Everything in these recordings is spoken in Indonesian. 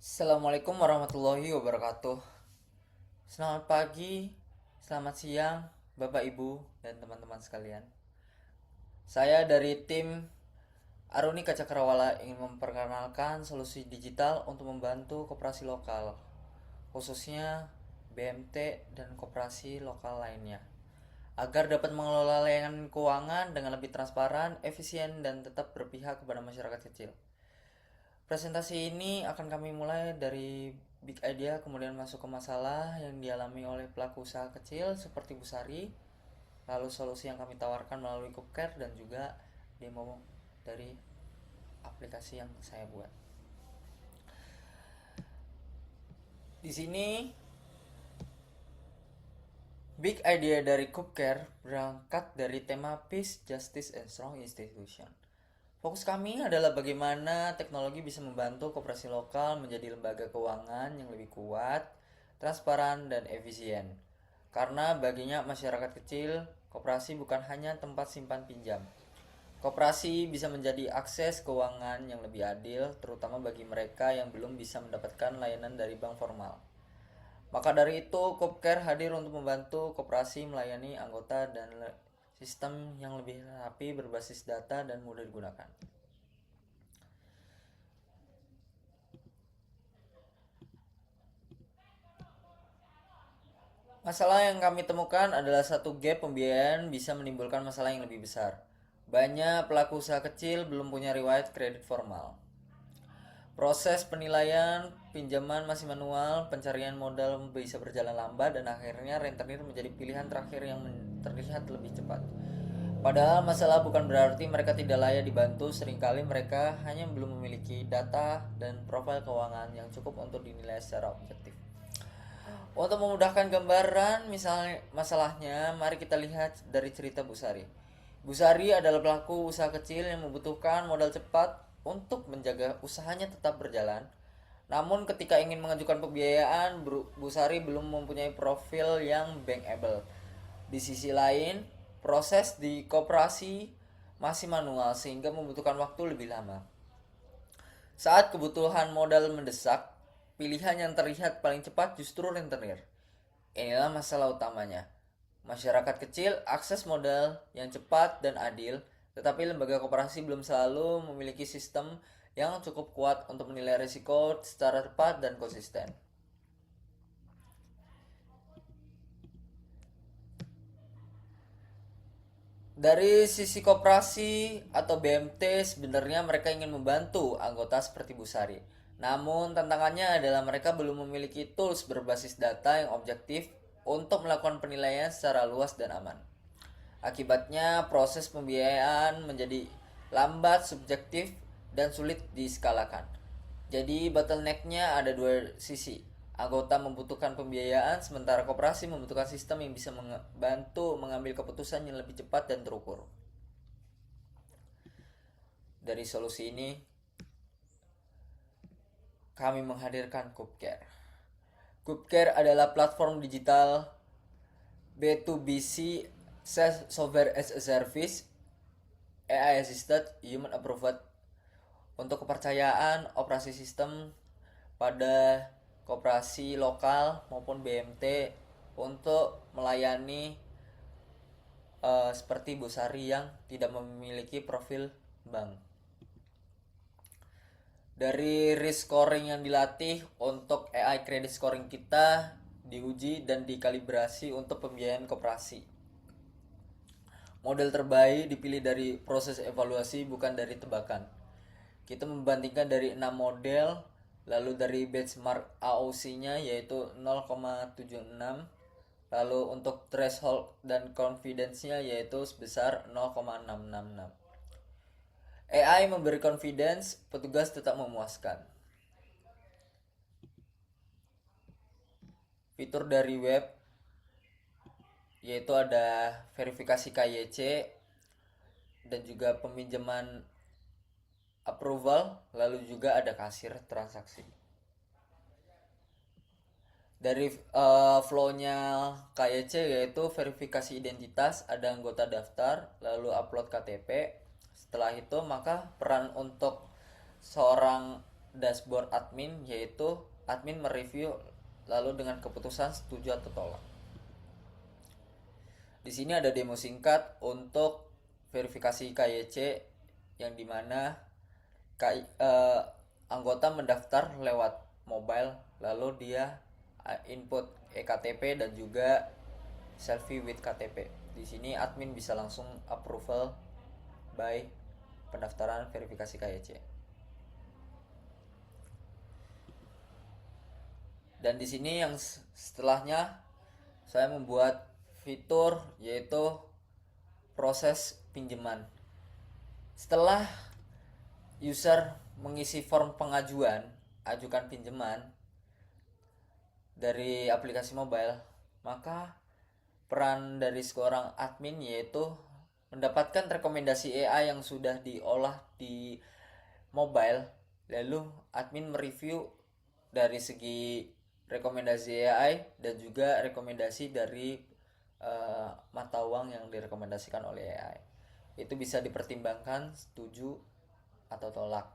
Assalamualaikum warahmatullahi wabarakatuh. Selamat pagi, selamat siang, Bapak Ibu dan teman-teman sekalian. Saya dari tim Arunika Cakrawala ingin memperkenalkan solusi digital untuk membantu koperasi lokal, khususnya BMT dan koperasi lokal lainnya, agar dapat mengelola layanan keuangan dengan lebih transparan, efisien, dan tetap berpihak kepada masyarakat kecil. Presentasi ini akan kami mulai dari big idea, kemudian masuk ke masalah yang dialami oleh pelaku usaha kecil seperti Bu Sari, lalu solusi yang kami tawarkan melalui Cupcare, dan juga demo dari aplikasi yang saya buat. Di sini big idea dari Cupcare berangkat dari tema Peace, Justice, and Strong Institution. Fokus kami adalah bagaimana teknologi bisa membantu koperasi lokal menjadi lembaga keuangan yang lebih kuat, transparan, dan efisien. Karena baginya masyarakat kecil, koperasi bukan hanya tempat simpan pinjam. Koperasi bisa menjadi akses keuangan yang lebih adil, terutama bagi mereka yang belum bisa mendapatkan layanan dari bank formal. Maka dari itu, Copcare hadir untuk membantu koperasi melayani anggota dan sistem yang lebih rapi, berbasis data, dan mudah digunakan. Masalah yang kami temukan adalah satu gap pembiayaan bisa menimbulkan masalah yang lebih besar. Banyak pelaku usaha kecil belum punya riwayat kredit formal. Proses penilaian pinjaman masih manual, pencarian modal bisa berjalan lambat, dan akhirnya rentenir menjadi pilihan terakhir yang terlihat lebih cepat. Padahal masalah bukan berarti mereka tidak layak dibantu, seringkali mereka hanya belum memiliki data dan profil keuangan yang cukup untuk dinilai secara objektif. Untuk memudahkan gambaran misalnya masalahnya, mari kita lihat dari cerita Bu Sari. Bu Sari adalah pelaku usaha kecil yang membutuhkan modal cepat untuk menjaga usahanya tetap berjalan. Namun ketika ingin mengajukan pembiayaan, Bu Sari belum mempunyai profil yang bankable. Di sisi lain, proses di koperasi masih manual sehingga membutuhkan waktu lebih lama. Saat kebutuhan modal mendesak, pilihan yang terlihat paling cepat justru rentenir. Inilah masalah utamanya. Masyarakat kecil akses modal yang cepat dan adil, tetapi lembaga koperasi belum selalu memiliki sistem yang cukup kuat untuk menilai risiko secara tepat dan konsisten. Dari sisi koperasi atau BMT, sebenarnya mereka ingin membantu anggota seperti Bu Sari. Namun tantangannya adalah mereka belum memiliki tools berbasis data yang objektif untuk melakukan penilaian secara luas dan aman. Akibatnya proses pembiayaan menjadi lambat, subjektif, dan sulit diskalakan. Jadi bottlenecknya ada dua sisi. Anggota membutuhkan pembiayaan, sementara koperasi membutuhkan sistem yang bisa membantu mengambil keputusan yang lebih cepat dan terukur. Dari solusi ini, kami menghadirkan Cupcare. Cupcare adalah platform digital B2BC Software as a Service, AI Assisted, Human Approved, untuk kepercayaan operasi sistem pada koperasi lokal maupun BMT untuk melayani seperti Bu Sari yang tidak memiliki profil bank. Dari risk scoring yang dilatih untuk AI credit scoring kita diuji dan dikalibrasi untuk pembiayaan koperasi. Model terbaik dipilih dari proses evaluasi, bukan dari tebakan. Kita membandingkan dari 6 model, lalu dari benchmark AOC-nya yaitu 0,76, lalu untuk threshold dan confidence-nya yaitu sebesar 0,666. AI memberi confidence, petugas tetap memuaskan. Fitur dari web yaitu ada verifikasi KYC dan juga peminjaman approval, lalu juga ada kasir transaksi. Dari flow-nya KYC yaitu verifikasi identitas, ada anggota daftar, lalu upload KTP. Setelah itu maka peran untuk seorang dashboard admin, yaitu admin mereview lalu dengan keputusan setuju atau tolak. Di sini ada demo singkat untuk verifikasi KYC yang dimana anggota mendaftar lewat mobile, lalu dia input eKTP dan juga selfie with KTP. Di sini admin bisa langsung approval by pendaftaran verifikasi KYC. Dan di sini yang setelahnya saya membuat fitur yaitu proses pinjaman. Setelah user mengisi form pengajuan, ajukan pinjaman dari aplikasi mobile, maka peran dari seorang admin yaitu mendapatkan rekomendasi AI yang sudah diolah di mobile, lalu admin mereview dari segi rekomendasi AI dan juga rekomendasi dari mata uang yang direkomendasikan oleh AI. Itu bisa dipertimbangkan setuju atau tolak.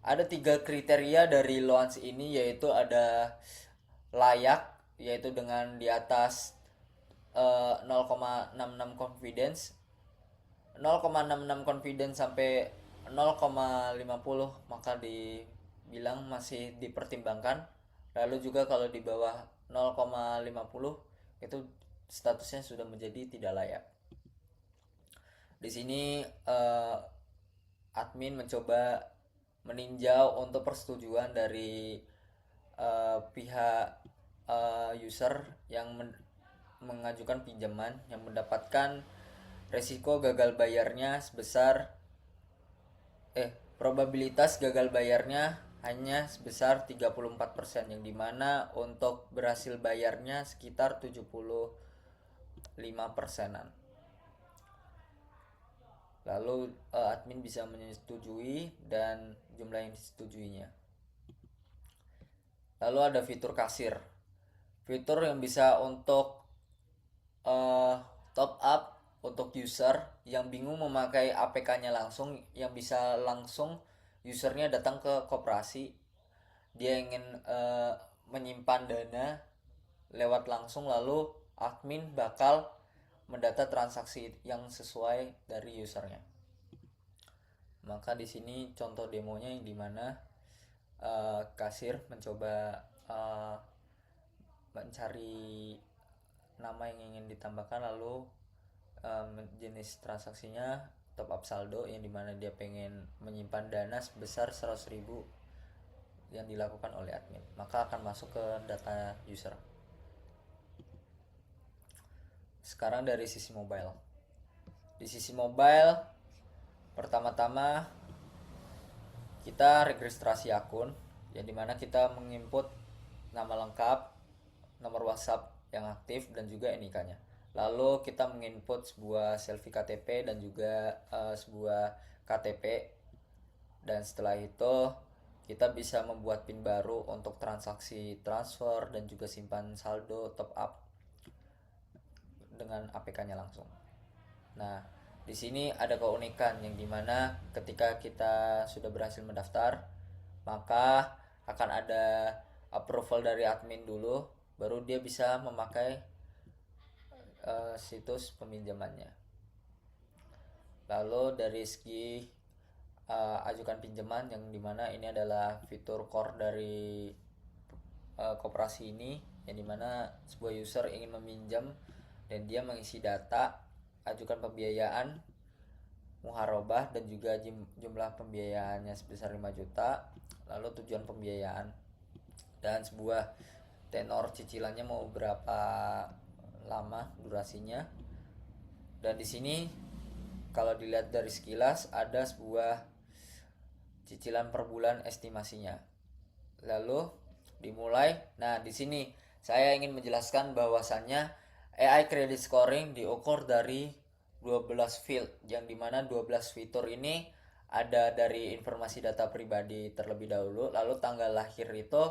Ada 3 kriteria dari launch ini, yaitu ada layak, yaitu dengan di atas 0,66 confidence, 0,66 confidence sampai 0,50 maka dibilang masih dipertimbangkan. Lalu juga kalau di bawah 0,50 itu statusnya sudah menjadi tidak layak. Di sini admin mencoba meninjau untuk persetujuan dari pihak user yang mengajukan pinjaman yang mendapatkan resiko gagal bayarnya sebesar probabilitas gagal bayarnya hanya sebesar 34%, yang dimana untuk berhasil bayarnya sekitar 75%-an. Lalu admin bisa menyetujui dan jumlah yang disetujuinya. Lalu ada fitur kasir, fitur yang bisa untuk top up untuk user yang bingung memakai APK-nya langsung, yang bisa langsung usernya datang ke koperasi, dia ingin menyimpan dana lewat langsung, lalu admin bakal mendata transaksi yang sesuai dari usernya. Maka di sini contoh demonya yang dimana kasir mencoba mencari nama yang ingin ditambahkan, lalu jenis transaksinya top up saldo, yang dimana dia pengen menyimpan dana sebesar 100.000 yang dilakukan oleh admin, maka akan masuk ke data user. Sekarang dari sisi mobile. Di sisi mobile, pertama-tama kita registrasi akun, yang dimana kita menginput nama lengkap, nomor WhatsApp yang aktif dan juga NIK-nya. Lalu kita menginput sebuah selfie KTP dan juga sebuah KTP. Dan setelah itu kita bisa membuat PIN baru untuk transaksi transfer dan juga simpan saldo top up dengan APK-nya langsung. Nah, di sini ada keunikan yang dimana ketika kita sudah berhasil mendaftar, maka akan ada approval dari admin dulu, baru dia bisa memakai situs peminjamannya. Lalu dari segi ajukan pinjaman, yang dimana ini adalah fitur core dari koperasi ini, yang dimana sebuah user ingin meminjam dan dia mengisi data, ajukan pembiayaan, muharobah dan juga jumlah pembiayaannya sebesar 5 juta, lalu tujuan pembiayaan dan sebuah tenor cicilannya mau berapa lama durasinya. Dan di sini kalau dilihat dari sekilas ada sebuah cicilan per bulan estimasinya. Lalu dimulai. Nah, di sini saya ingin menjelaskan bahwasannya AI credit scoring diukur dari 12 field, yang dimana 12 fitur ini ada dari informasi data pribadi terlebih dahulu, lalu tanggal lahir itu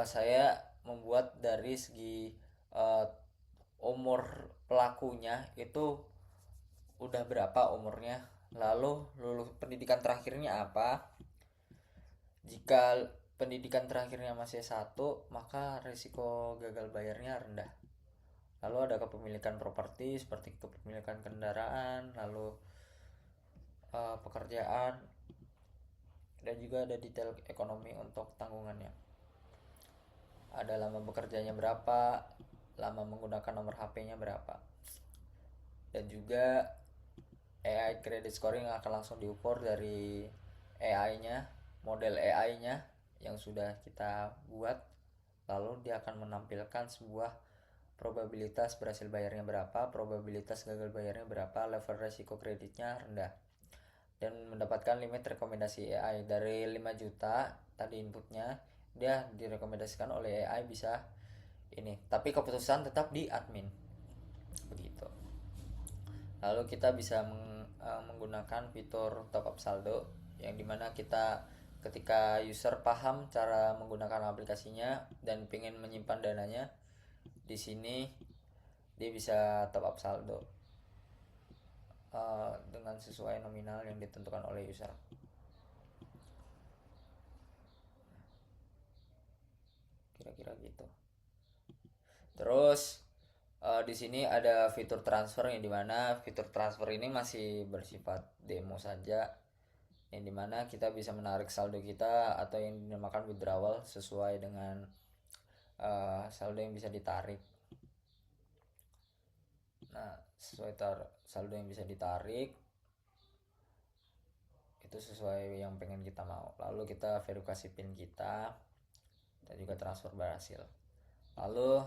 saya membuat dari segi umur pelakunya itu udah berapa umurnya, lalu lulus pendidikan terakhirnya apa, Jika pendidikan terakhirnya masih S1, maka risiko gagal bayarnya rendah. Lalu ada kepemilikan properti seperti kepemilikan kendaraan, lalu pekerjaan, dan juga ada detail ekonomi untuk tanggungannya. Ada lama bekerjanya berapa, lama menggunakan nomor HP-nya berapa. Dan juga AI credit scoring akan langsung diukur dari AI-nya, model AI-nya yang sudah kita buat. Lalu dia akan menampilkan sebuah probabilitas berhasil bayarnya berapa, probabilitas gagal bayarnya berapa, level resiko kreditnya rendah. Dan mendapatkan limit rekomendasi AI dari 5 juta tadi inputnya, dia direkomendasikan oleh AI bisa ini, tapi keputusan tetap di admin begitu. Lalu kita bisa menggunakan fitur top up saldo yang dimana kita ketika user paham cara menggunakan aplikasinya dan pengen menyimpan dananya, di sini dia bisa top up saldo dengan sesuai nominal yang ditentukan oleh user. Kira-kira gitu. Terus di sini ada fitur transfer yang dimana fitur transfer ini masih bersifat demo saja, yang dimana kita bisa menarik saldo kita atau yang dinamakan withdrawal sesuai dengan saldo yang bisa ditarik. Nah, sesuai saldo yang bisa ditarik itu sesuai yang pengen kita mau. Lalu kita verifikasi PIN kita dan juga transfer berhasil. Lalu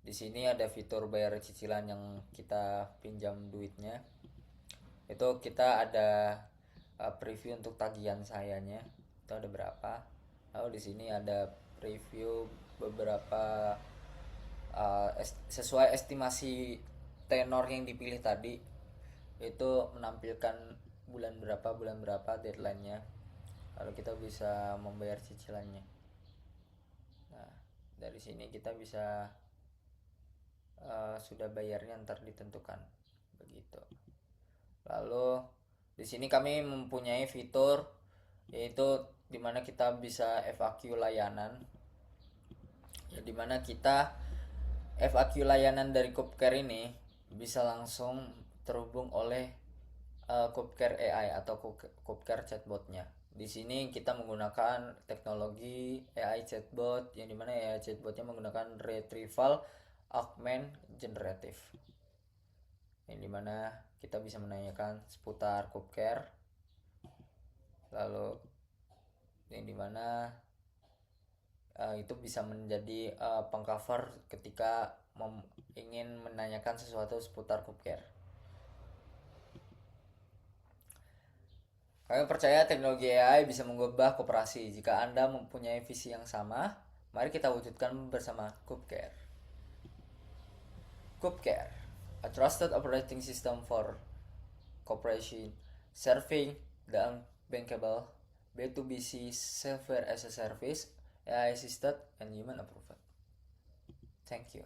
di sini ada fitur bayar cicilan yang kita pinjam duitnya. Itu kita ada preview untuk tagihan sayanya. Itu ada berapa. Lalu di sini ada preview beberapa sesuai estimasi tenor yang dipilih tadi. Itu menampilkan bulan berapa deadline-nya. Lalu kita bisa membayar cicilannya. Nah, dari sini kita bisa sudah bayarnya ntar ditentukan begitu. Lalu di sini kami mempunyai fitur yaitu dimana kita bisa FAQ layanan, ya dimana kita FAQ layanan dari Cupcare ini bisa langsung terhubung oleh Cupcare AI atau Cupcare chatbotnya. Di sini kita menggunakan teknologi AI chatbot yang dimana AI chatbotnya menggunakan retrieval augment generative, yang dimana kita bisa menanyakan seputar Cupcare, lalu yang dimana itu bisa menjadi pengcover ketika ingin menanyakan sesuatu seputar Cupcare. Kami percaya teknologi AI bisa mengubah koperasi. Jika Anda mempunyai visi yang sama, mari kita wujudkan bersama Cupcare. Cupcare, a trusted operating system for corporation, serving the unbankable B2BC software as a service, AI assisted and human approved. Thank you.